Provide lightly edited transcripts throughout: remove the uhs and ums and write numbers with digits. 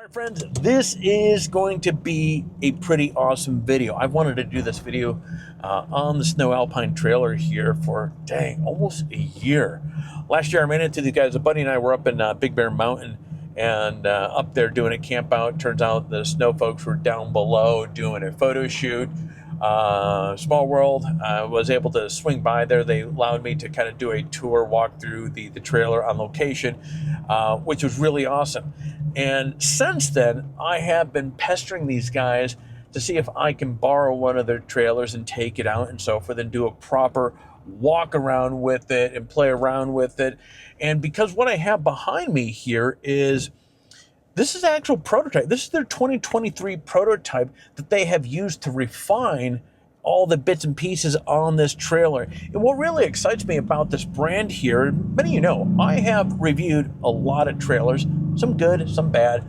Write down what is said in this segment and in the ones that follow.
All right, friends, this is going to be a pretty awesome video. I wanted to do this video on the SNO Alpine trailer here for, dang, almost a year. Last year I ran into these guys. A buddy and I were up in Big Bear Mountain and up there doing a camp out. Turns out the SNO folks were down below doing a photo shoot. Small world. I was able to swing by there. They allowed me to kind of do a tour, walk through the trailer on location, which was really awesome. And since then, I have been pestering these guys to see if I can borrow one of their trailers and take it out and so forth and do a proper walk around with it and play around with it. And because what I have behind me here is, this is actual prototype. This is their 2023 prototype that they have used to refine all the bits and pieces on this trailer. And what really excites me about this brand here, many of you know, I have reviewed a lot of trailers, some good, some bad.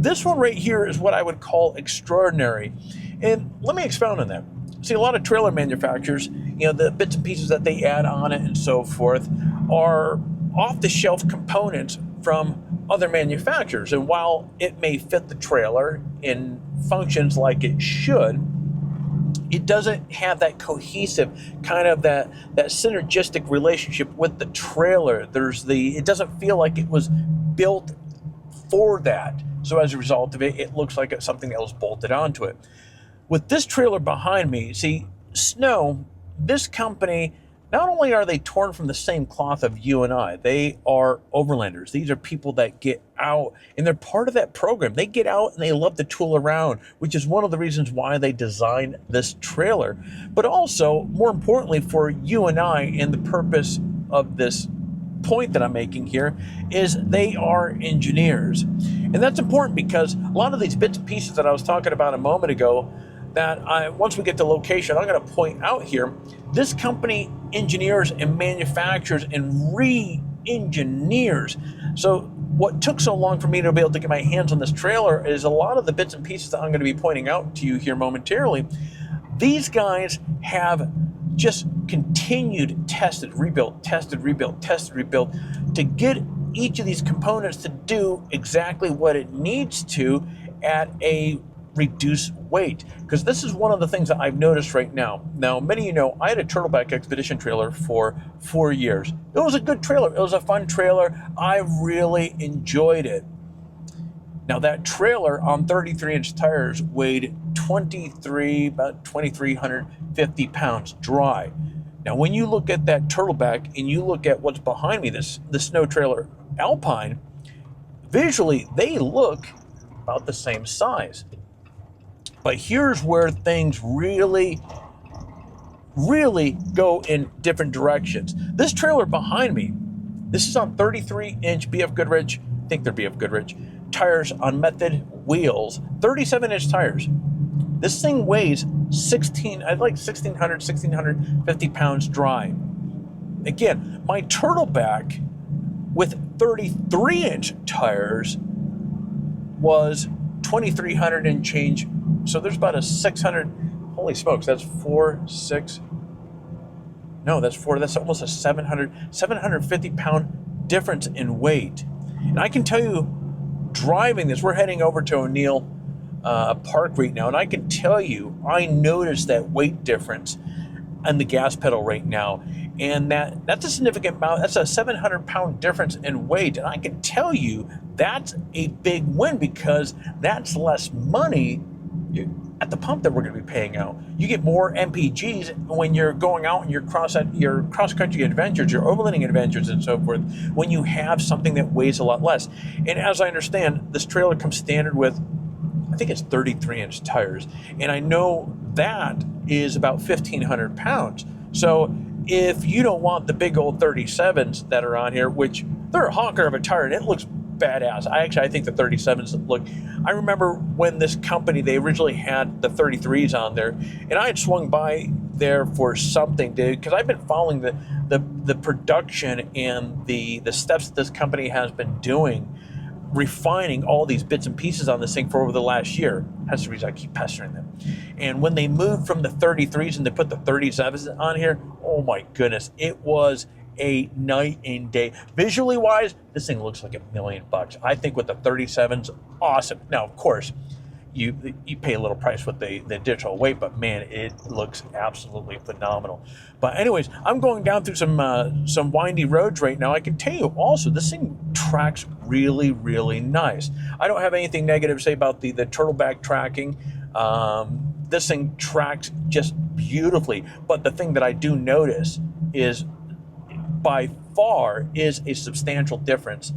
This one right here is what I would call extraordinary. And let me expound on that. See, a lot of trailer manufacturers, you know, the bits and pieces that they add on it and so forth are off-the-shelf components from other manufacturers. And while it may fit the trailer and functions like it should, it doesn't have that cohesive kind of that synergistic relationship with the trailer. It doesn't feel like it was built for that. So as a result of it, it looks like it's something that was bolted onto it. With this trailer behind me, see, SNO, this company, not only are they torn from the same cloth of you and I, they are overlanders. These are people that get out, and they're part of that program. They get out and they love to tool around, which is one of the reasons why they designed this trailer. But also, more importantly, for you and I, and the purpose of this point that I'm making here, is they are engineers. And that's important because a lot of these bits and pieces that I was talking about a moment ago, that once we get to location, I'm going to point out here, this company engineers and manufactures and re-engineers. So what took so long for me to be able to get my hands on this trailer is a lot of the bits and pieces that I'm going to be pointing out to you here momentarily. These guys have just continued, tested, rebuilt, tested, rebuilt, tested, rebuilt, to get each of these components to do exactly what it needs to at a reduce weight. Because this is one of the things that I've noticed right now. Now, many of you know, I had a Turtleback expedition trailer for 4 years. It was a good trailer. It was a fun trailer. I really enjoyed it. Now, that trailer on 33-inch tires weighed about 2,350 pounds dry. Now, when you look at that Turtleback and you look at what's behind me, the SNO trailer Alpine, visually, they look about the same size. But here's where things really go in different directions. This trailer behind me, this is on 33-inch BF Goodrich, I think they're BF Goodrich, tires on method wheels, 37-inch tires. This thing weighs 1,650 pounds dry. Again, my Turtleback with 33-inch tires was 2,300 and change. So there's about a 600, holy smokes, that's that's almost a 750 pound difference in weight. And I can tell you, driving this, we're heading over to O'Neill Park right now, and I can tell you, I noticed that weight difference on the gas pedal right now. And that's a significant amount. That's a 700 pound difference in weight. And I can tell you, that's a big win because that's less money at the pump that we're going to be paying out. You get more MPGs when you're going out and your cross-country adventures, your overlanding adventures and so forth, when you have something that weighs a lot less. And as I understand, this trailer comes standard with, I think it's 33-inch tires. And I know that is about 1,500 pounds. So if you don't want the big old 37s that are on here, which they're a honker of a tire and it looks badass. I think the 37s look, I remember when this company, they originally had the 33s on there, and I had swung by there for something, dude, because I've been following the production and the steps that this company has been doing, refining all these bits and pieces on this thing for over the last year. That's the reason I keep pestering them. And when they moved from the 33s and they put the 37s on here, oh my goodness, it was a night and day. Visually wise, this thing looks like $1,000,000. I think with the 37's awesome. Now, of course, you pay a little price with the digital weight, but man, it looks absolutely phenomenal. But anyways, I'm going down through some windy roads right now. I can tell you also, this thing tracks really, really nice. I don't have anything negative to say about the Turtleback tracking. This thing tracks just beautifully. But the thing that I do notice is, by far, is a substantial difference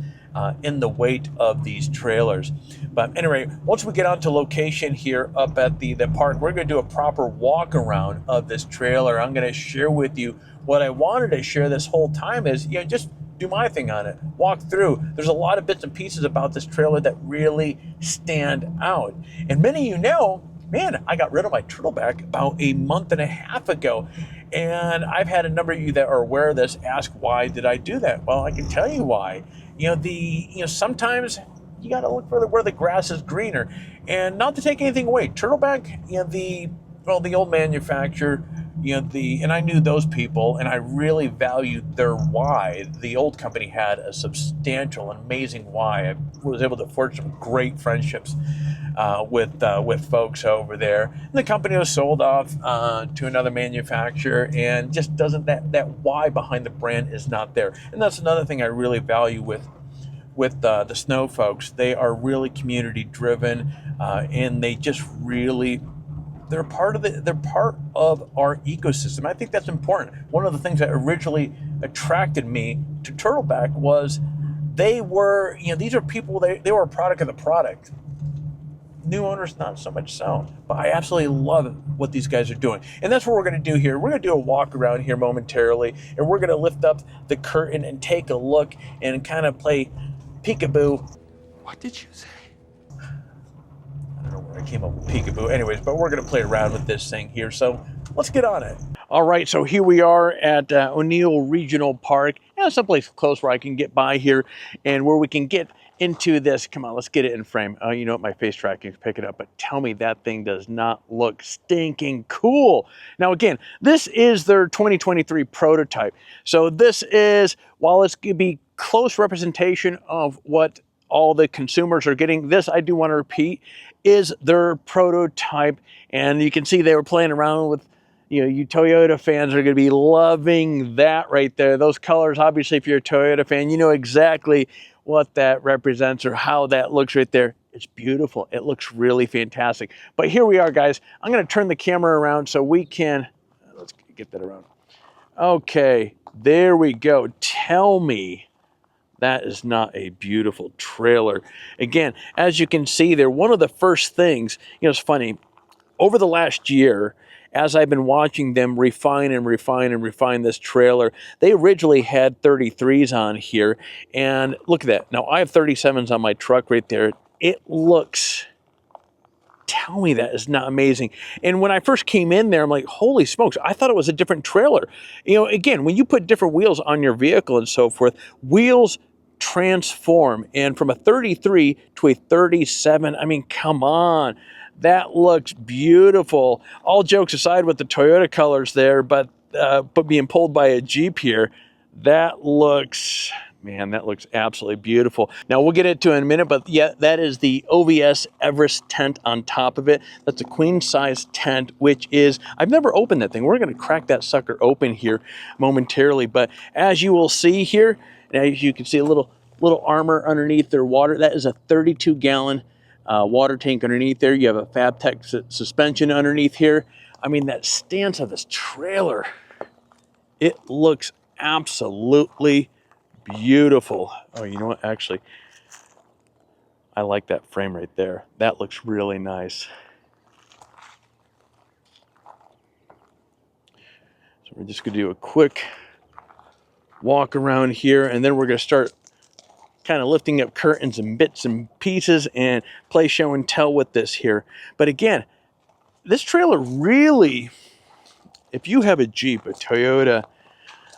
in the weight of these trailers. But anyway, once we get onto location here up at the park, we're going to do a proper walk around of this trailer. I'm going to share with you what I wanted to share this whole time is, just do my thing on it, walk through. There's a lot of bits and pieces about this trailer that really stand out. And many of you know, man, I got rid of my Turtleback about a month and a half ago. And I've had a number of you that are aware of this ask, why did I do that? Well, I can tell you why. Sometimes you got to look for where the grass is greener. And not to take anything away, Turtleback, the old manufacturer, and I knew those people, and I really valued their why. The old company had a substantial, amazing why. I was able to forge some great friendships with folks over there. And the company was sold off to another manufacturer, and just doesn't that why behind the brand is not there. And that's another thing I really value with the SNO folks. They are really community driven, and they just really, they're part of our ecosystem. I think that's important. One of the things that originally attracted me to Turtleback was they were, these are people, they were a product of the product. New owners, not so much so, but I absolutely love what these guys are doing. And that's what we're going to do here. We're going to do a walk around here momentarily, and we're going to lift up the curtain and take a look and kind of play peekaboo. What did you say? I don't know where I came up with peekaboo. Anyways, but we're going to play around with this thing here. So let's get on it. All right, so here we are at O'Neill Regional Park. Someplace close where I can get by here and where we can get into this. Come on, let's get it in frame. Oh, you know what? My face tracking pick it up, but tell me that thing does not look stinking cool. Now, again, this is their 2023 prototype. So this is, while it's going to be close representation of what all the consumers are getting, this, I do want to repeat, is their prototype. And you can see they were playing around with, you Toyota fans are going to be loving that right there. Those colors, obviously, if you're a Toyota fan, you know exactly what that represents or how that looks right there. It's beautiful. It looks really fantastic. But here we are, guys. I'm going to turn the camera around so we can, let's get that around. Okay, there we go. Tell me that is not a beautiful trailer. Again, as you can see there, one of the first things, it's funny, over the last year, as I've been watching them refine and refine and refine this trailer, they originally had 33s on here, and look at that. Now, I have 37s on my truck right there. It looks, tell me that is not amazing. And when I first came in there, I'm like, holy smokes, I thought it was a different trailer. Again, when you put different wheels on your vehicle and so forth, wheels transform, and from a 33 to a 37, I mean, come on. That looks beautiful. All jokes aside with the Toyota colors there, but being pulled by a Jeep here, that looks, man, that looks absolutely beautiful. Now, we'll get into it in a minute, but yeah, that is the OVS Everest tent on top of it. That's a queen size tent, which is, I've never opened that thing. We're going to crack that sucker open here momentarily, but as you will see here, now you can see a little armor underneath their water. That is a 32-gallon water tank underneath there. You have a FabTech suspension underneath here. I mean, that stance of this trailer, it looks absolutely beautiful. Oh, you know what? Actually, I like that frame right there. That looks really nice. So we're just going to do a quick walk around here, and then we're going to start kind of lifting up curtains and bits and pieces and play show and tell with this here. But again, this trailer really, if you have a Jeep, a Toyota,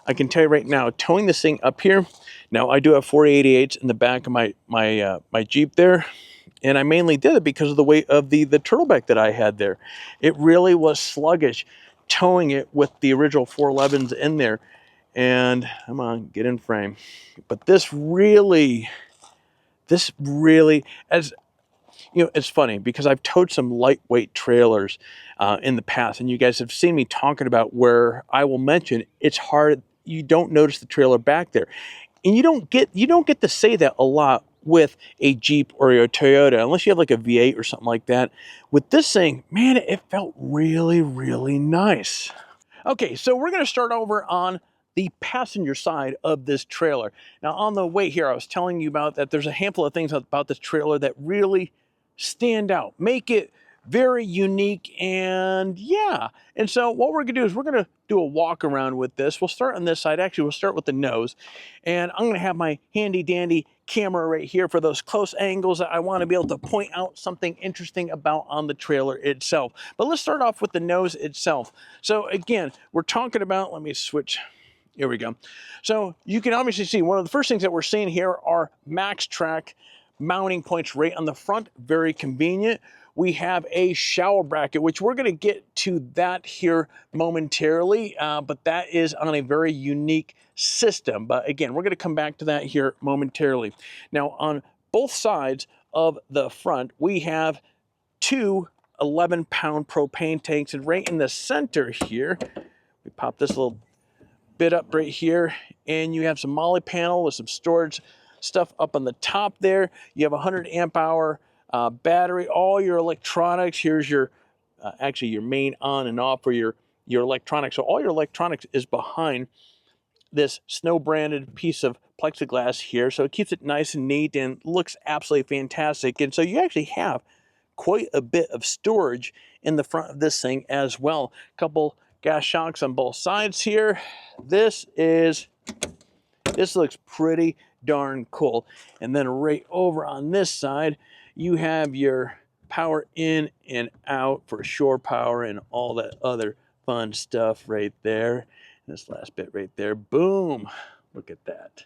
I can tell you right now, towing this thing up here, now I do have 488s in the back of my Jeep there, and I mainly did it because of the weight of the Turtleback that I had there. It really was sluggish towing it with the original 411s in there. And come on, get in frame. But this really, as you know, it's funny because I've towed some lightweight trailers in the past, and you guys have seen me talking about where I will mention it's hard. You don't notice the trailer back there, and you don't get to say that a lot with a Jeep or a Toyota unless you have like a V8 or something like that. With this thing, man, it felt really, really nice. Okay, so we're going to start over on the passenger side of this trailer. Now, on the way here, I was telling you about that there's a handful of things about this trailer that really stand out, make it very unique, and yeah. And so what we're going to do is we're going to do a walk around with this. We'll start on this side. Actually, we'll start with the nose. And I'm going to have my handy dandy camera right here for those close angles that I want to be able to point out something interesting about on the trailer itself. But let's start off with the nose itself. So again, we're talking about, let me switch. Here we go. So you can obviously see one of the first things that we're seeing here are Max Track mounting points right on the front, very convenient. We have a shower bracket, which we're going to get to that here momentarily, but that is on a very unique system. But again, we're going to come back to that here momentarily. Now, on both sides of the front, we have two 11-pound propane tanks, and right in the center here, we pop this little bit up right here, and you have some molly panel with some storage stuff up on the top there. You have a 100 amp hour battery, all your electronics. Here's your actually your main on and off for your electronics. So all your electronics is behind this SNO branded piece of plexiglass here, so it keeps it nice and neat and looks absolutely fantastic. And so you actually have quite a bit of storage in the front of this thing as well. A couple gas shocks on both sides here. This looks pretty darn cool. And then right over on this side, you have your power in and out for shore power and all that other fun stuff right there. This last bit right there, boom, look at that.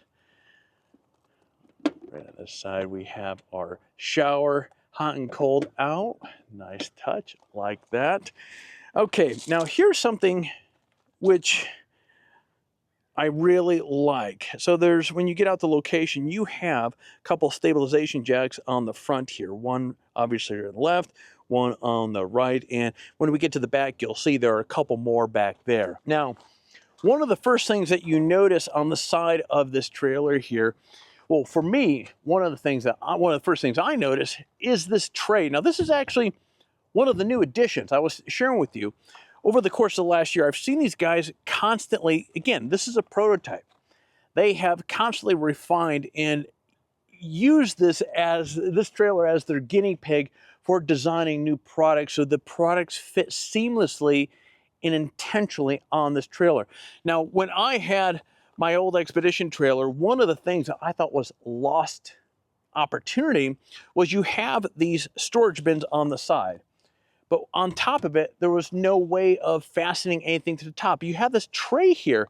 Right on this side, we have our shower, hot and cold out. Nice touch, like that. Okay, now here's something which I really like. So there's, when you get out the location, you have a couple stabilization jacks on the front here. One obviously on the left, one on the right. And when we get to the back, you'll see there are a couple more back there. Now, one of the first things that you notice on the side of this trailer here, well, for me, one of the first things I notice is this tray. Now, this is actually one of the new additions I was sharing with you. Over the course of the last year, I've seen these guys constantly, again, this is a prototype. They have constantly refined and used this trailer as their guinea pig for designing new products, so the products fit seamlessly and intentionally on this trailer. Now, when I had my old Expedition trailer, one of the things that I thought was lost opportunity was you have these storage bins on the side. But on top of it, there was no way of fastening anything to the top. You have this tray here.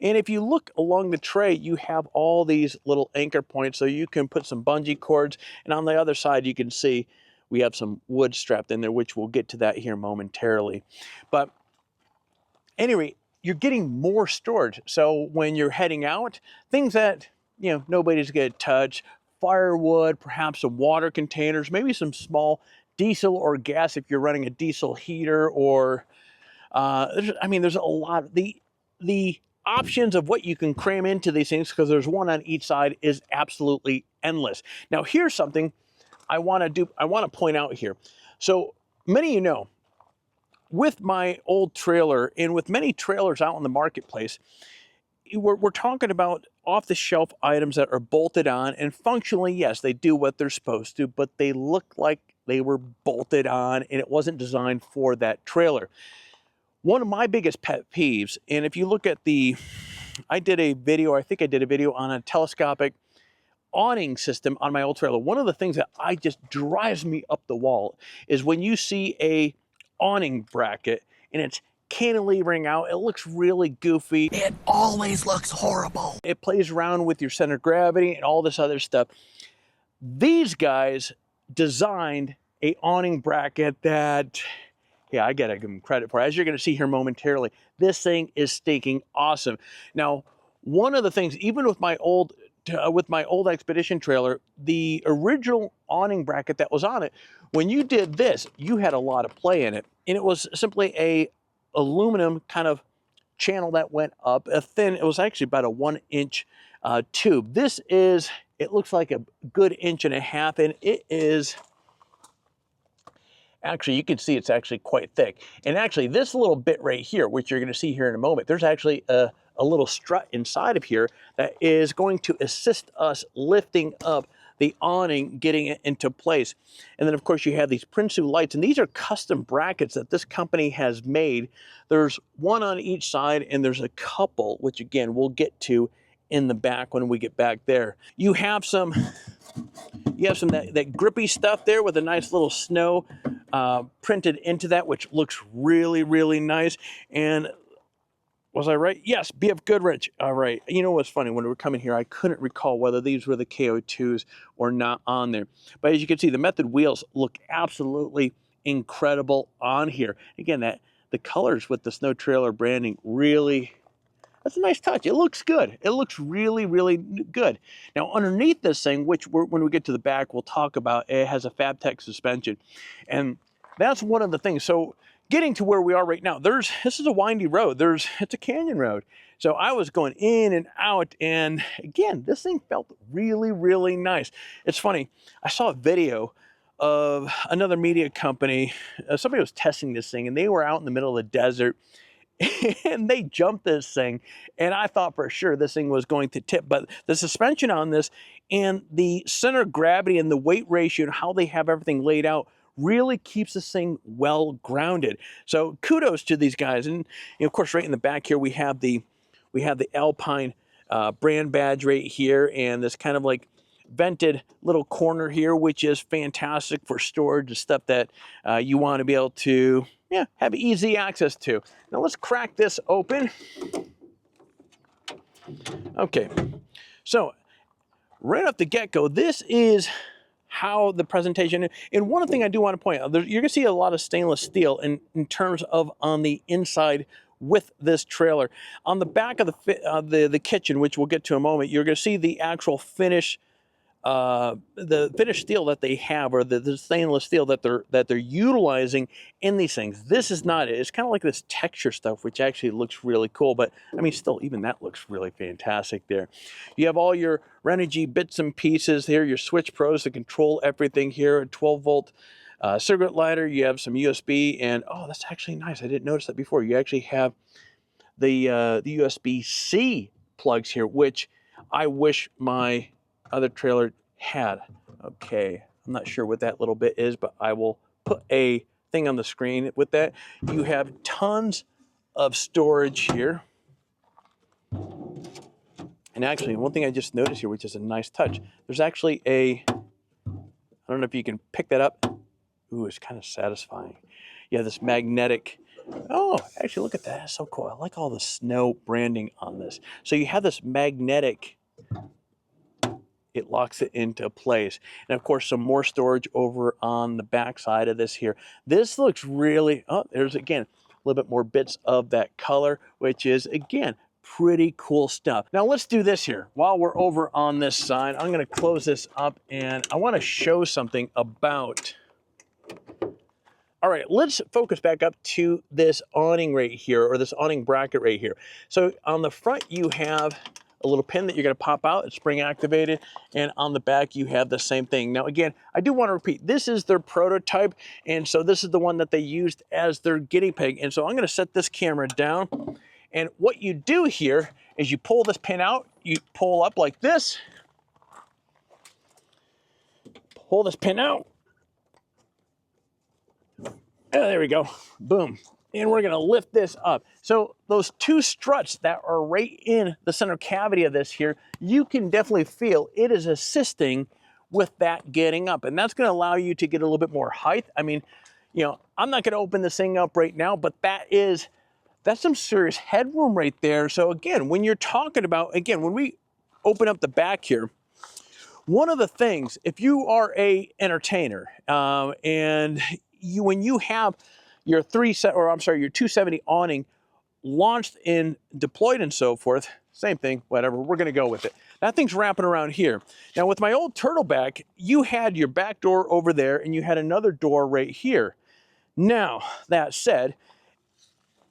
And if you look along the tray, you have all these little anchor points so you can put some bungee cords. And on the other side, you can see we have some wood strapped in there, which we'll get to that here momentarily. But anyway, you're getting more storage. So when you're heading out, things that, you know, nobody's going to touch, firewood, perhaps some water containers, maybe some small diesel or gas if you're running a diesel heater, or there's a lot. The options of what you can cram into these things, because there's one on each side, is absolutely endless. Now, here's something I want to point out here. So many of you know, with my old trailer and with many trailers out in the marketplace, we're talking about off-the-shelf items that are bolted on, and functionally, yes, they do what they're supposed to, but they look like they were bolted on and it wasn't designed for that trailer. One of my biggest pet peeves, and if you look at I think I did a video on a telescopic awning system on my old trailer. One of the things that just drives me up the wall is when you see a awning bracket and it's cantilevering out. It looks really goofy. It always looks horrible. It plays around with your center of gravity and all this other stuff. These guys designed a awning bracket that, yeah, I gotta give them credit for. As you're gonna see here momentarily, this thing is stinking awesome. Now, one of the things, even with my old Expedition trailer, the original awning bracket that was on it, when you did this, you had a lot of play in it. And it was simply a aluminum kind of channel that went up, it was actually about a 1-inch tube. This is, it looks like a good 1.5 inches, and it is, actually, you can see it's actually quite thick. And actually, this little bit right here, which you're going to see here in a moment, there's actually a little strut inside of here that is going to assist us lifting up the awning, getting it into place. And then, of course, you have these Pruitt lights, and these are custom brackets that this company has made. There's one on each side, and there's a couple, which, again, we'll get to in the back when we get back there. You have some that grippy stuff there with a nice little SNO printed into that, which looks really, really nice. And was I right? Yes, BF Goodrich. All right. You know what's funny? When we were coming here, I couldn't recall whether these were the KO2s or not on there. But as you can see, the Method wheels look absolutely incredible on here. Again, the colors with the SNO trailer branding really, that's a nice touch. It looks good. It looks really, really good. Now, underneath this thing, which when we get to the back, we'll talk about, it has a FabTech suspension. And that's one of the things. So getting to where we are right now, this is a windy road. It's a canyon road. So I was going in and out, and again, this thing felt really, really nice. It's funny. I saw a video of another media company. Somebody was testing this thing, and they were out in the middle of the desert, and they jumped this thing, and I thought for sure this thing was going to tip. But the suspension on this and the center of gravity and the weight ratio and how they have everything laid out really keeps this thing well grounded. So kudos to these guys. And of course, right in the back here, we have the Alpine brand badge right here, and this kind of like vented little corner here, which is fantastic for storage of stuff that you want to be able to have easy access to. Now let's crack this open. Okay, so right off the get-go, this is how the presentation, and one thing I do want to point out, you're gonna see a lot of stainless steel in terms of on the inside with this trailer. On the back of the kitchen, which we'll get to in a moment, you're gonna see the actual finish, the finished steel that they have, or the stainless steel that they're utilizing in these things. This is not it. It's kind of like this texture stuff, which actually looks really cool. But I mean, still, even that looks really fantastic there. You have all your Renogy bits and pieces here, your switch pros to control everything here, a 12-volt cigarette lighter. You have some USB, and oh, that's actually nice. I didn't notice that before. You actually have the USB-C plugs here, which I wish my other trailer had. Okay, I'm not sure what that little bit is, but I will put a thing on the screen with that. You have tons of storage here. And actually, one thing I just noticed here, which is a nice touch, there's actually I don't know if you can pick that up. Ooh, it's kind of satisfying. You have this magnetic, oh, actually look at that, that's so cool. I like all the SNO branding on this. So you have this magnetic, it locks it into place. And of course, some more storage over on the back side of this here. This looks really, oh, there's again, a little bit more bits of that color, which is again, pretty cool stuff. Now let's do this here. While we're over on this side, I'm gonna close this up, and I wanna show something about, all right, let's focus back up to this awning right here, or this awning bracket right here. So on the front, you have a little pin that you're going to pop out. It's spring activated. And on the back, you have the same thing. Now, again, I do want to repeat, this is their prototype. And so this is the one that they used as their guinea pig. And so I'm going to set this camera down. And what you do here is you pull this pin out. You pull up like this. Pull this pin out. Oh, there we go. Boom. And we're going to lift this up. So those two struts that are right in the center cavity of this here, you can definitely feel it is assisting with that getting up. And that's going to allow you to get a little bit more height. I mean, you know, I'm not going to open this thing up right now, but that's some serious headroom right there. So again, when you're talking about, again, when we open up the back here, one of the things, if you are a entertainer, and when you have your 270 awning launched and deployed and so forth, same thing, whatever, we're gonna go with it. That thing's wrapping around here. Now with my old Turtleback, you had your back door over there and you had another door right here. Now, that said,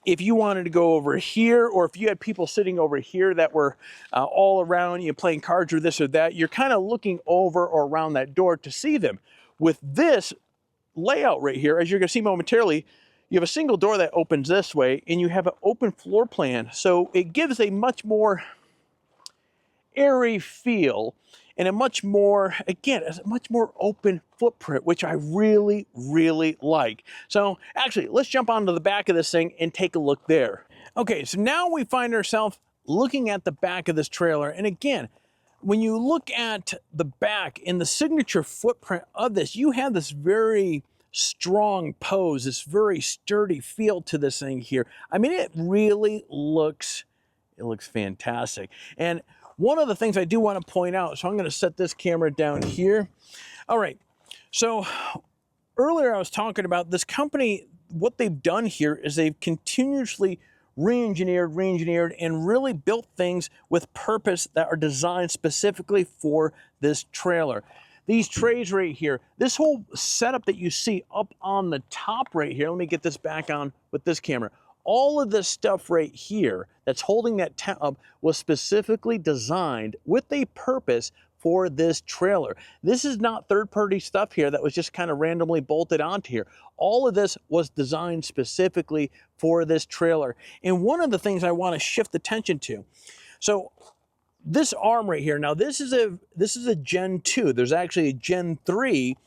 if you wanted to go over here, or if you had people sitting over here that were all around you playing cards or this or that, you're kind of looking over or around that door to see them. With this layout right here, as you're going to see momentarily, you have a single door that opens this way, and you have an open floor plan. So it gives a much more airy feel and a much more, again, a much more open footprint, which I really, really like. So actually, let's jump onto the back of this thing and take a look there. Okay, so now we find ourselves looking at the back of this trailer. And again, when you look at the back and the signature footprint of this, you have this very strong pose, this very sturdy feel to this thing here. I mean, it really looks, it looks fantastic. And one of the things I do want to point out, so I'm going to set this camera down here. All right, so earlier I was talking about this company. What they've done here is they've continuously re-engineered, and really built things with purpose that are designed specifically for this trailer. These trays right here, this whole setup that you see up on the top right here, let me get this back on with this camera. All of this stuff right here that's holding that tub was specifically designed with a purpose for this trailer. This is not third-party stuff here that was just kind of randomly bolted onto here. All of this was designed specifically for this trailer. And one of the things I want to shift attention to, so this arm right here, now this is a Gen 2. There's actually a Gen 3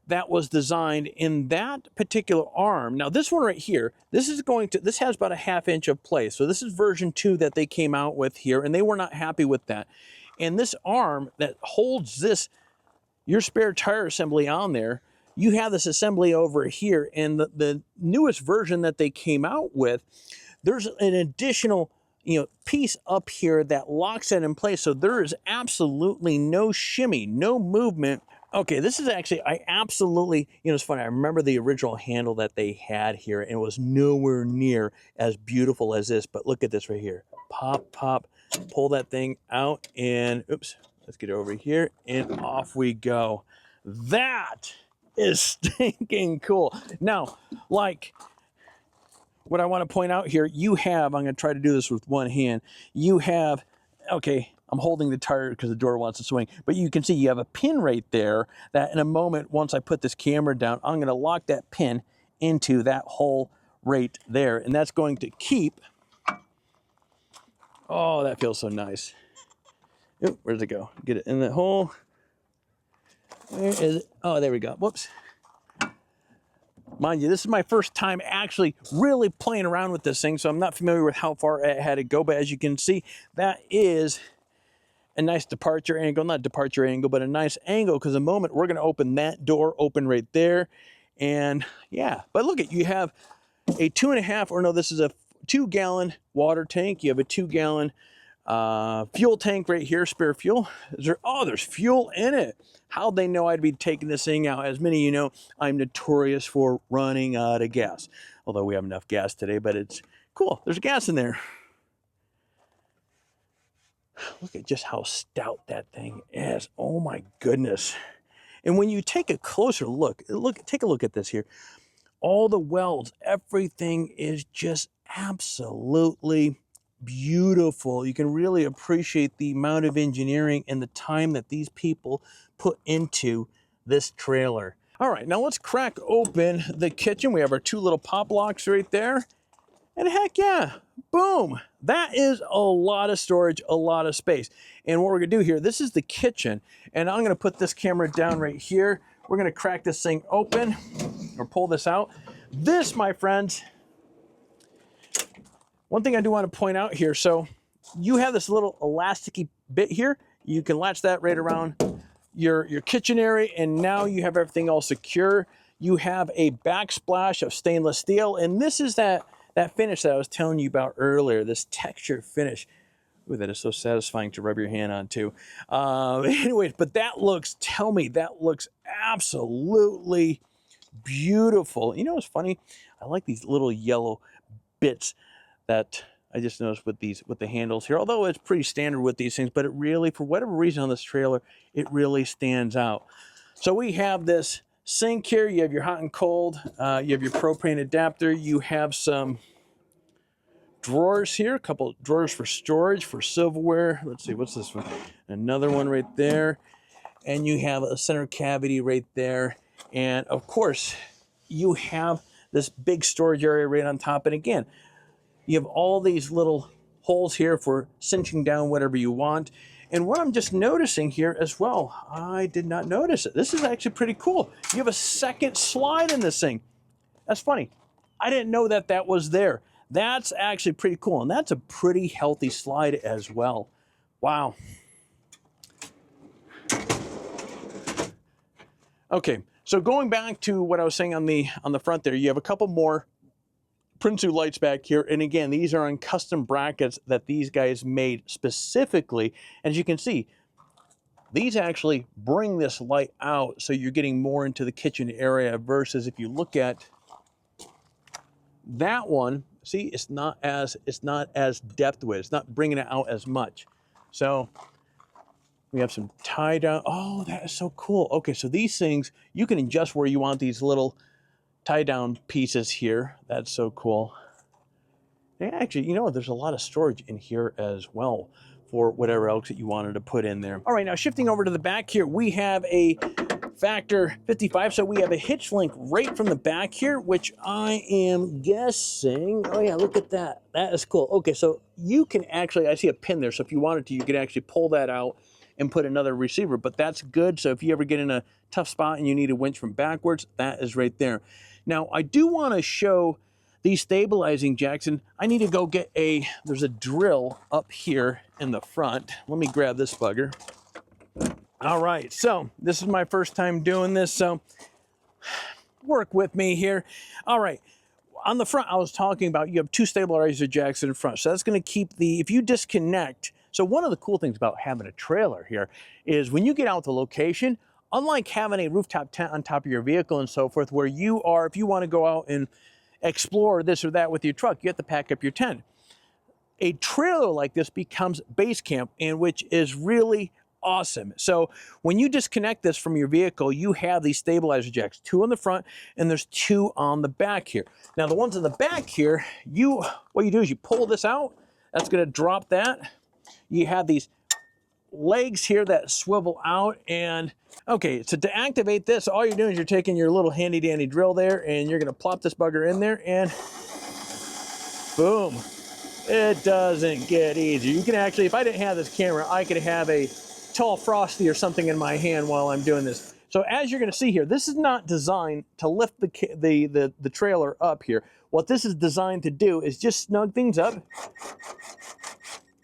that was designed in that particular arm. Now this one right here, this has about a 1/2 inch of play. So this is version 2 that they came out with here, and they were not happy with that. And this arm that holds this, your spare tire assembly on there, you have this assembly over here, and the newest version that they came out with, there's an additional piece up here that locks it in place. So there is absolutely no shimmy, no movement. Okay, this is actually, I absolutely, it's funny, I remember the original handle that they had here, and it was nowhere near as beautiful as this, but look at this right here. Pop, pop, pull that thing out, and oops, let's get over here, and off we go. That is stinking cool. Now, like, what I want to point out here, you have, I'm going to try to do this with one hand, you have, okay, I'm holding the tire because the door wants to swing, but you can see you have a pin right there that in a moment, once I put this camera down, I'm going to lock that pin into that hole right there, and that's going to keep, oh, that feels so nice. Ooh, where's it go? Get it in the hole. Where is it? Oh, there we go. Whoops. Mind you, this is my first time actually really playing around with this thing, so I'm not familiar with how far it had to go, but as you can see, that is a nice departure angle, not departure angle, but a nice angle, because the moment we're going to open that door open right there, and yeah, but look at, you have a 2.5, or no, this is a 2-gallon water tank. You have a 2-gallon fuel tank right here, spare fuel. Is there, oh, there's fuel in it. How'd they know I'd be taking this thing out? As many of you know, I'm notorious for running out of gas. Although we have enough gas today, but it's cool. There's gas in there. Look at just how stout that thing is. Oh my goodness. And when you take a closer look, take a look at this here. All the welds, everything is just absolutely beautiful. You can really appreciate the amount of engineering and the time that these people put into this trailer. All right, now let's crack open the kitchen. We have our 2 little pop locks right there. And heck yeah, boom. That is a lot of storage, a lot of space. And what we're gonna do here, this is the kitchen, and I'm gonna put this camera down right here. We're gonna crack this thing open, or pull this out. This, my friends, one thing I do want to point out here, so you have this little elasticy bit here. You can latch that right around your kitchen area, and now you have everything all secure. You have a backsplash of stainless steel, and this is that finish that I was telling you about earlier, this texture finish. Ooh, that is so satisfying to rub your hand on too. Anyways, but that looks, tell me, that looks absolutely beautiful. You know what's funny? I like these little yellow bits that I just noticed with the handles here, although it's pretty standard with these things, but it really, for whatever reason on this trailer, it really stands out. So we have this sink here. You have your hot and cold. You have your propane adapter. You have some drawers here, a couple drawers for storage, for silverware. Let's see, what's this one? Another one right there. And you have a center cavity right there. And of course, you have this big storage area right on top. And again, you have all these little holes here for cinching down whatever you want. And what I'm just noticing here as well, I did not notice it. This is actually pretty cool. You have a second slide in this thing. That's funny. I didn't know that that was there. That's actually pretty cool. And that's a pretty healthy slide as well. Wow. Okay, so going back to what I was saying on the front there, you have a couple more Pruitt lights back here, and again, these are on custom brackets that these guys made specifically. As you can see, these actually bring this light out, so you're getting more into the kitchen area versus if you look at that one, see, it's not as depth with it. It's not bringing it out as much. So we have some tie down. Oh, that is so cool. Okay, so these things, you can adjust where you want these little tie down pieces here. That's so cool. And actually, you know, there's a lot of storage in here as well for whatever else that you wanted to put in there. All right, now shifting over to the back here, we have a Factor 55. So we have a hitch link right from the back here, which I am guessing, oh yeah, look at that. That is cool. Okay, so you can actually, I see a pin there. So if you wanted to, you could actually pull that out and put another receiver, but that's good. So if you ever get in a tough spot and you need a winch from backwards, that is right there. Now, I do want to show these stabilizing jacks, and I need to go get there's a drill up here in the front. Let me grab this bugger. All right, so this is my first time doing this, so work with me here. All right, on the front, I was talking about you have two stabilizer jacks in front, so that's going to keep if you disconnect. So one of the cool things about having a trailer here is when you get out to location, unlike having a rooftop tent on top of your vehicle and so forth, where you are, if you want to go out and explore this or that with your truck, you have to pack up your tent. A trailer like this becomes base camp, and which is really awesome. So when you disconnect this from your vehicle, you have these stabilizer jacks, two on the front and there's two on the back here. Now the ones on the back here, what you do is you pull this out, that's going to drop that. You have these legs here that swivel out, and okay, so to activate this, all you're doing is you're taking your little handy dandy drill there and you're going to plop this bugger in there and boom. It doesn't get easier. You can actually, if I didn't have this camera, I could have a tall Frosty or something in my hand while I'm doing this. So as you're going to see here, this is not designed to lift the trailer up here. What this is designed to do is just snug things up.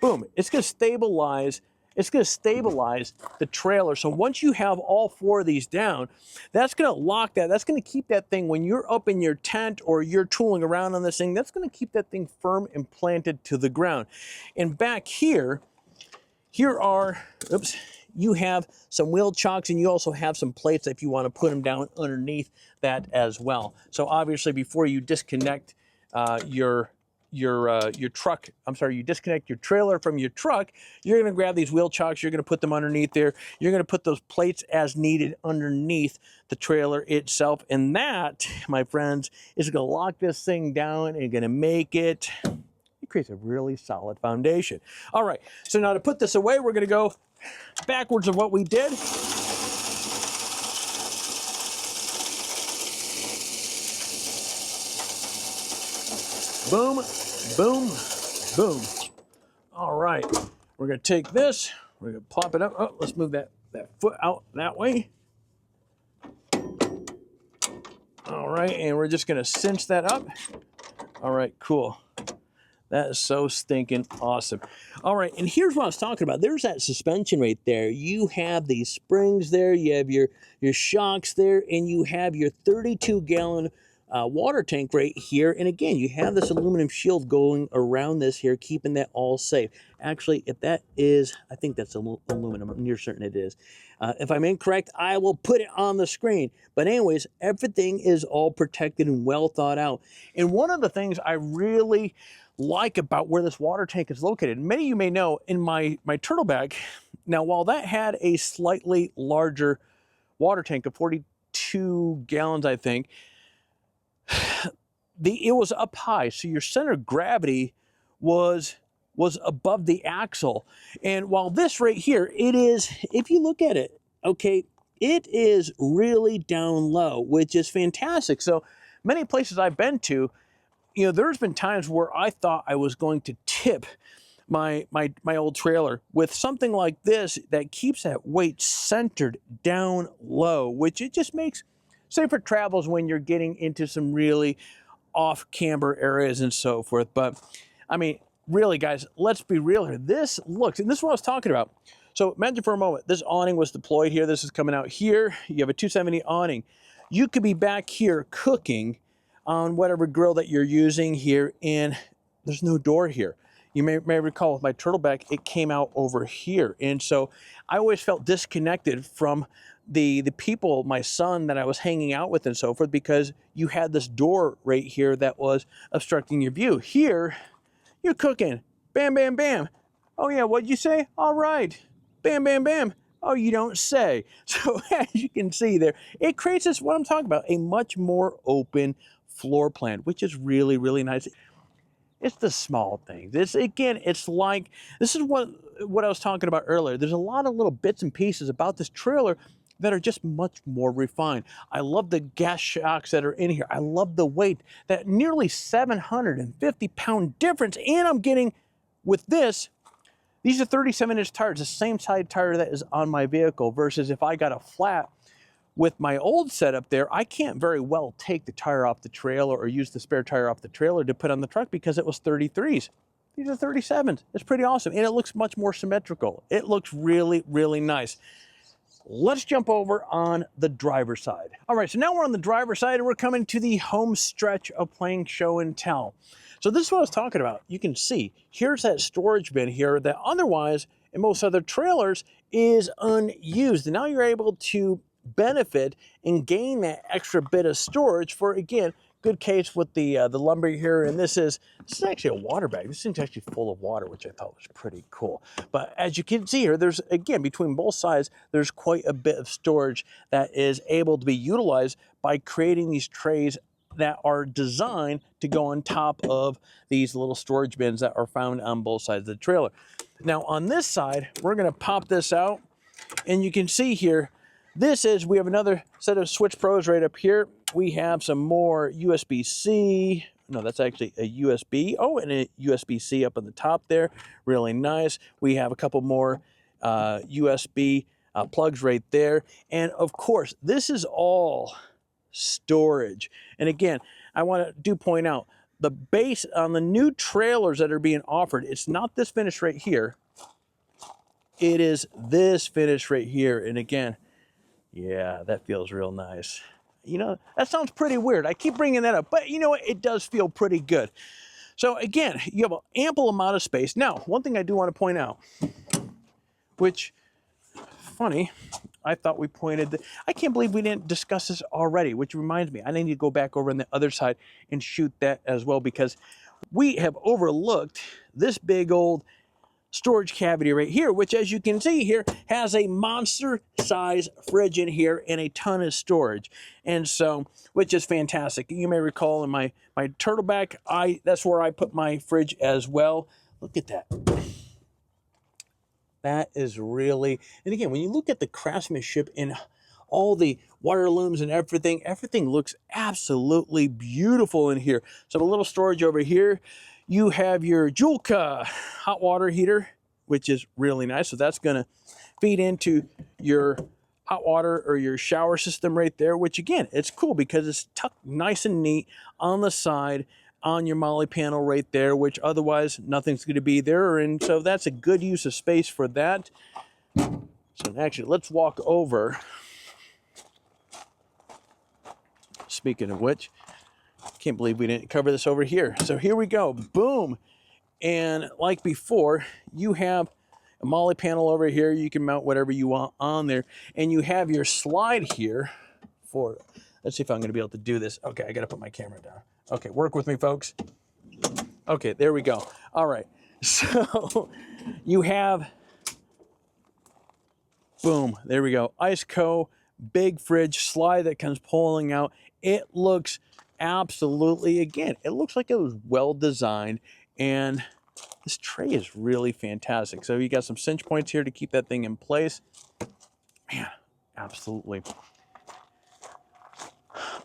Boom, it's going to stabilize. It's going to stabilize the trailer. So once you have all four of these down, that's going to lock that. That's going to keep that thing when you're up in your tent or you're tooling around on this thing, that's going to keep that thing firm and planted to the ground. And back here, you have some wheel chocks, and you also have some plates if you want to put them down underneath that as well. So obviously before you disconnect your truck, you disconnect your trailer from your truck, you're going to grab these wheel chocks, you're going to put them underneath there, you're going to put those plates as needed underneath the trailer itself, and that, my friends, is going to lock this thing down and going to make it creates a really solid foundation. All right, so now to put this away, we're going to go backwards of what we did. Boom, boom, boom. All right, we're going to take this, we're going to plop it up. Oh, let's move that foot out that way. All right, and we're just going to cinch that up. All right, cool. That is so stinking awesome. All right, and here's what I was talking about. There's that suspension right there. You have these springs there, you have your shocks there, and you have your 32-gallon water tank right here. And again, you have this aluminum shield going around this here, keeping that all safe. Actually, if that is, I think that's aluminum. I'm near certain it is. If I'm incorrect, I will put it on the screen. But anyways, everything is all protected and well thought out. And one of the things I really like about where this water tank is located. Many of you may know in my Turtleback, now while that had a slightly larger water tank of 42 gallons, I think, it was up high, so your center of gravity was above the axle. And while this right here, it is, if you look at it, okay, it is really down low, which is fantastic. So many places I've been to, you know, there's been times where I thought I was going to tip my old trailer with something like this that keeps that weight centered down low, which it just makes safer travels when you're getting into some really off camber areas and so forth. But I mean, really guys, let's be real here. This looks, and this is what I was talking about. So imagine for a moment, this awning was deployed here. This is coming out here. You have a 270 awning. You could be back here cooking on whatever grill that you're using here, and there's no door here. You may recall with my Turtleback, it came out over here. And so I always felt disconnected from the people, my son that I was hanging out with and so forth, because you had this door right here that was obstructing your view. Here, you're cooking. Bam, bam, bam. Oh yeah, what'd you say? All right. Bam, bam, bam. Oh, you don't say. So as you can see there, it creates this, what I'm talking about, a much more open floor plan, which is really, really nice. It's the small things. This, again, it's like, this is what I was talking about earlier. There's a lot of little bits and pieces about this trailer that are just much more refined. I love the gas shocks that are in here. I love the weight, that nearly 750-pound difference. And I'm getting, with this, these are 37-inch tires, the same side tire that is on my vehicle, versus if I got a flat with my old setup there, I can't very well take the tire off the trailer or use the spare tire off the trailer to put on the truck because it was 33s. These are 37s. It's pretty awesome. And it looks much more symmetrical. It looks really, really nice. Let's jump over on the driver's side. All right, so now we're on the driver's side and we're coming to the home stretch of playing show and tell. So this is what I was talking about. You can see, here's that storage bin here that otherwise, in most other trailers, is unused. And now you're able to benefit and gain that extra bit of storage for, again, good case with the lumber here. And this is actually a water bag. This thing's actually full of water, which I thought was pretty cool. But as you can see here, there's, again, between both sides, there's quite a bit of storage that is able to be utilized by creating these trays that are designed to go on top of these little storage bins that are found on both sides of the trailer. Now on this side, we're going to pop this out, and you can see here, we have another set of Switch Pros right up here. We have some more USB-C. No, that's actually a USB. Oh, and a USB-C up on the top there. Really nice. We have a couple more USB plugs right there. And of course, this is all storage. And again, I want to point out the base on the new trailers that are being offered. It's not this finish right here. It is this finish right here. And again, yeah, that feels real nice. You know, that sounds pretty weird. I keep bringing that up, but you know what? It does feel pretty good. So again, you have an ample amount of space. Now, one thing I do want to point out, which, funny, I thought we pointed, I can't believe we didn't discuss this already, which reminds me, I need to go back over on the other side and shoot that as well, because we have overlooked this big old storage cavity right here, which, as you can see here, has a monster size fridge in here and a ton of storage. And so, which is fantastic. You may recall in my Turtleback, that's where I put my fridge as well. Look at that. That is really, and again, when you look at the craftsmanship in all the water looms and everything looks absolutely beautiful in here. So a little storage over here. You have your Julka hot water heater, which is really nice. So that's going to feed into your hot water or your shower system right there, which again, it's cool because it's tucked nice and neat on the side on your molly panel right there, which otherwise nothing's going to be there. And so that's a good use of space for that. So actually, let's walk over. Speaking of which, can't believe we didn't cover this over here. So here we go, boom. And like before, you have a molly panel over here. You can mount whatever you want on there. And you have your slide here for, let's see if I'm gonna be able to do this. Okay, I gotta put my camera down. Okay, work with me, folks. Okay, there we go. All right. So you have, boom, there we go. Iceco, big fridge, slide that comes pulling out. It looks absolutely, again, it looks like it was well designed, and this tray is really fantastic. So you got some cinch points here to keep that thing in place. Man, absolutely.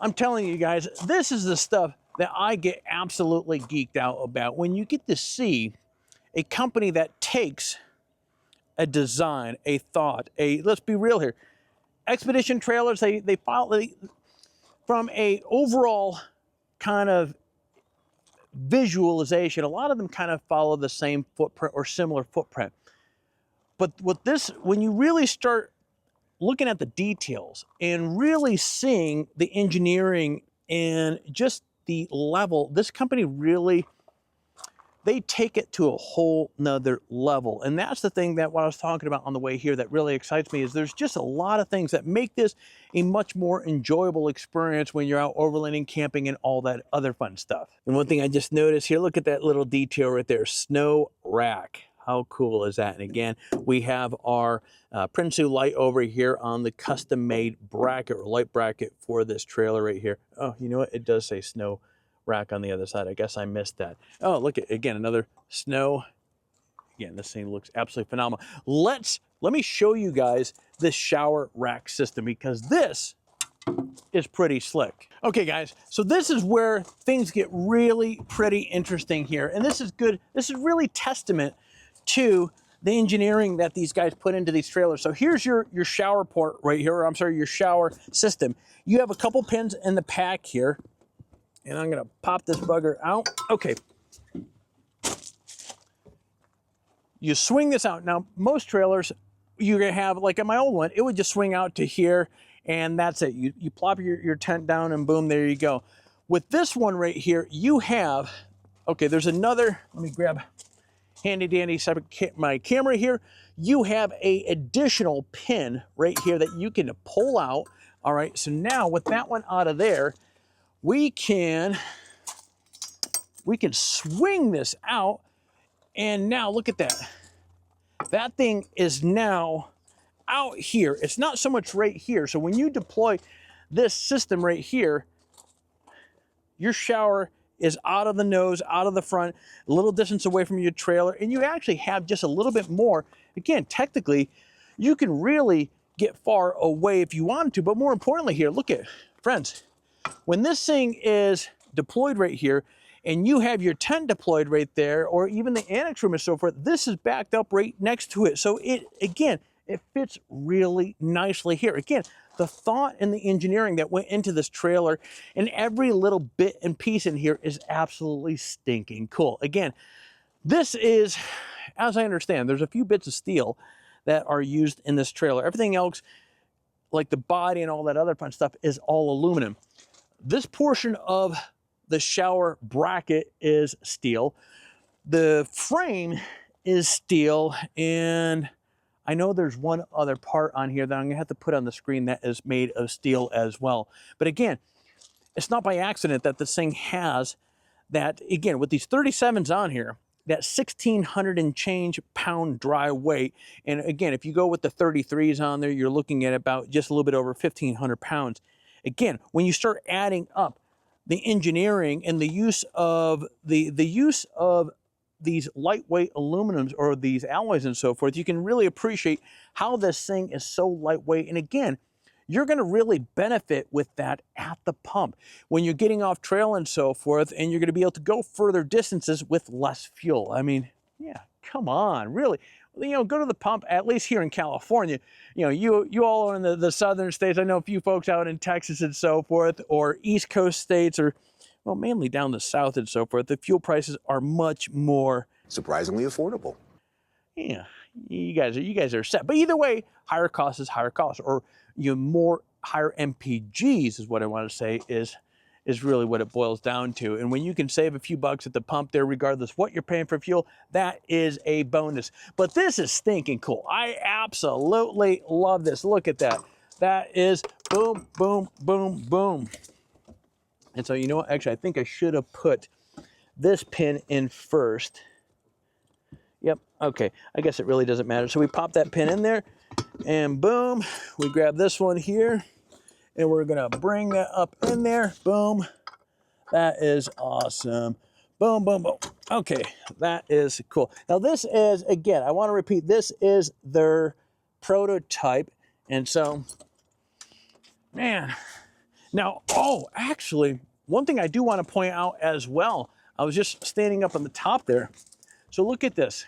I'm telling you guys, this is the stuff that I get absolutely geeked out about. When you get to see a company that takes a design, a thought, let's be real here. Expedition trailers, they follow from a overall kind of visualization. A lot of them kind of follow the same footprint or similar footprint. But with this, when you really start looking at the details and really seeing the engineering and just the level, this company really, they take it to a whole nother level. And that's the thing that what I was talking about on the way here that really excites me is there's just a lot of things that make this a much more enjoyable experience when you're out overlanding, camping, and all that other fun stuff. And one thing I just noticed here, look at that little detail right there, snow rack. How cool is that? And again, we have our Prinsu light over here on the custom-made bracket or light bracket for this trailer right here. Oh, you know what? It does say snow rack on the other side. I guess I missed that. Oh, look at, again, another snow. Again, this thing looks absolutely phenomenal. Let me show you guys this shower rack system because this is pretty slick. Okay, guys, so this is where things get really pretty interesting here. And this is good. This is really testament to the engineering that these guys put into these trailers. So here's your shower port right here, or I'm sorry, your shower system. You have a couple pins in the pack here. And I'm gonna pop this bugger out. Okay. You swing this out. Now, most trailers, you're gonna have, like in my old one, it would just swing out to here, and that's it. You plop your tent down, and boom, there you go. With this one right here, you have, okay, there's another, let me grab handy dandy my camera here. You have a additional pin right here that you can pull out. All right, so now with that one out of there, we can swing this out, and now look at that. That thing is now out here. It's not so much right here. So when you deploy this system right here, your shower is out of the nose, out of the front, a little distance away from your trailer, and you actually have just a little bit more. Again, technically, you can really get far away if you wanted to, but more importantly here, look at, friends, when this thing is deployed right here, and you have your tent deployed right there, or even the annex room and so forth, this is backed up right next to it. So it, again, it fits really nicely here. Again, the thought and the engineering that went into this trailer and every little bit and piece in here is absolutely stinking cool. Again, this is, as I understand, there's a few bits of steel that are used in this trailer. Everything else, like the body and all that other fun stuff, is all aluminum. This portion of the shower bracket is steel. The frame is steel, and I know there's one other part on here that I'm gonna have to put on the screen that is made of steel as well. But again, it's not by accident that this thing has that, again, with these 37s on here, that 1,600 and change pound dry weight. And again, if you go with the 33s on there, you're looking at about just a little bit over 1,500 pounds. Again, when you start adding up the engineering and the use of these lightweight aluminums or these alloys and so forth, you can really appreciate how this thing is so lightweight. And again, you're going to really benefit with that at the pump when you're getting off trail and so forth, and you're going to be able to go further distances with less fuel. I mean, yeah, come on, really. You know, go to the pump, at least here in California. You know, you all are in the southern states. I know a few folks out in Texas and so forth, or East Coast states, or, well, mainly down the south and so forth. The fuel prices are much more Surprisingly affordable. Yeah, you guys are set. But either way, higher cost is higher cost, or more higher MPGs is what I want to say is really what it boils down to. And when you can save a few bucks at the pump there, regardless what you're paying for fuel, that is a bonus. But this is stinking cool. I absolutely love this. Look at that. That is boom, boom, boom, boom. And so, you know what? Actually, I think I should have put this pin in first. Yep, okay, I guess it really doesn't matter. So we pop that pin in there, and boom, we grab this one here, and we're gonna bring that up in there, boom. That is awesome. Boom, boom, boom. Okay, that is cool. Now this is, again, I wanna repeat, this is their prototype, and so, man. Now, oh, actually, one thing I do wanna point out as well, I was just standing up on the top there, so look at this.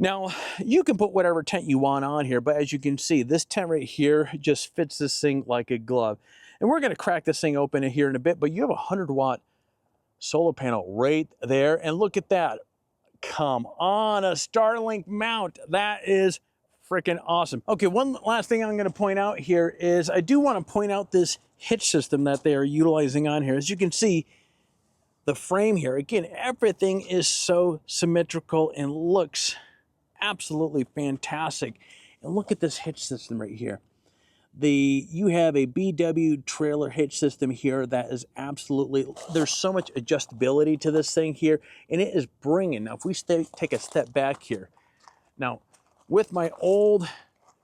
Now, you can put whatever tent you want on here, but as you can see, this tent right here just fits this thing like a glove. And we're gonna crack this thing open here in a bit, but you have a 100-watt solar panel right there. And look at that. Come on, a Starlink mount. That is freaking awesome. Okay, one last thing I'm gonna point out here is I do wanna point out this hitch system that they are utilizing on here. As you can see, the frame here, again, everything is so symmetrical and looks absolutely fantastic. And look at this hitch system right here. You have a BW trailer hitch system here that is absolutely, there's so much adjustability to this thing here, and it is bringing. Now if we take a step back here, now with my old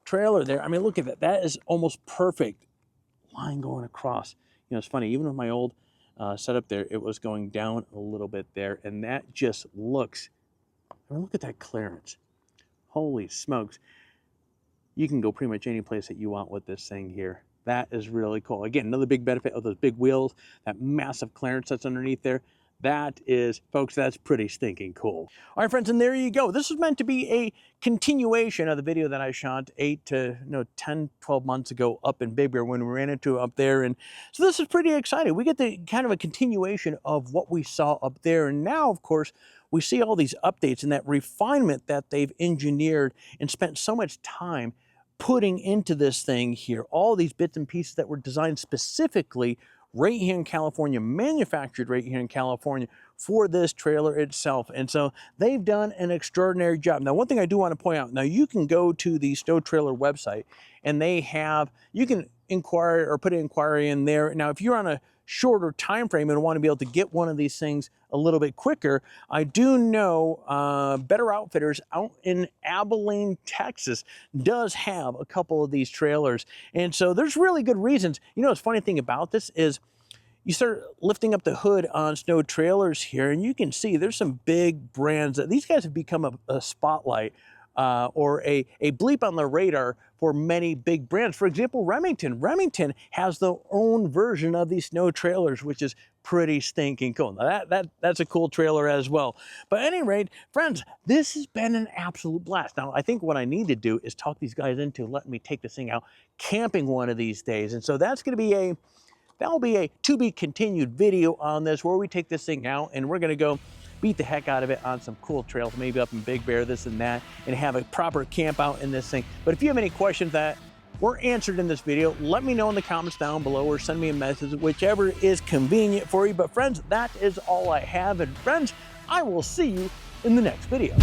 trailer there, I mean, look at that, that is almost perfect line going across. You know, it's funny, even with my old setup there, it was going down a little bit there, and that just looks, I mean, look at that clearance. Holy smokes. You can go pretty much any place that you want with this thing here. That is really cool. Again, another big benefit of those big wheels, that massive clearance that's underneath there. That is, folks, that's pretty stinking cool. All right, friends, and there you go. This was meant to be a continuation of the video that I shot 10, 12 months ago up in Big Bear when we ran into up there. And so this is pretty exciting. We get the kind of a continuation of what we saw up there. And now, of course, we see all these updates and that refinement that they've engineered and spent so much time putting into this thing here. All these bits and pieces that were designed specifically right here in California, manufactured right here in California for this trailer itself. And so they've done an extraordinary job. Now, one thing I do want to point out, now you can go to the Snow Trailer website and they have, you can inquire or put an inquiry in there. Now, if you're on a shorter time frame and want to be able to get one of these things a little bit quicker, I do know Better Outfitters out in Abilene, Texas does have a couple of these trailers. And so there's really good reasons. You know, the funny thing about this is you start lifting up the hood on Snow trailers here and you can see there's some big brands that these guys have become a spotlight or a bleep on the radar for many big brands. For example, Remington. Remington has their own version of these Snow trailers, which is pretty stinking cool. Now that's a cool trailer as well. But at any rate, friends, this has been an absolute blast. Now, I think what I need to do is talk these guys into letting me take this thing out camping one of these days. And so that's going to be that'll be a to be continued video on this where we take this thing out and we're going to go beat the heck out of it on some cool trails, maybe up in Big Bear, this and that, and have a proper camp out in this thing. But if you have any questions that were answered in this video, let me know in the comments down below or send me a message, whichever is convenient for you. But friends, that is all I have. And friends, I will see you in the next video.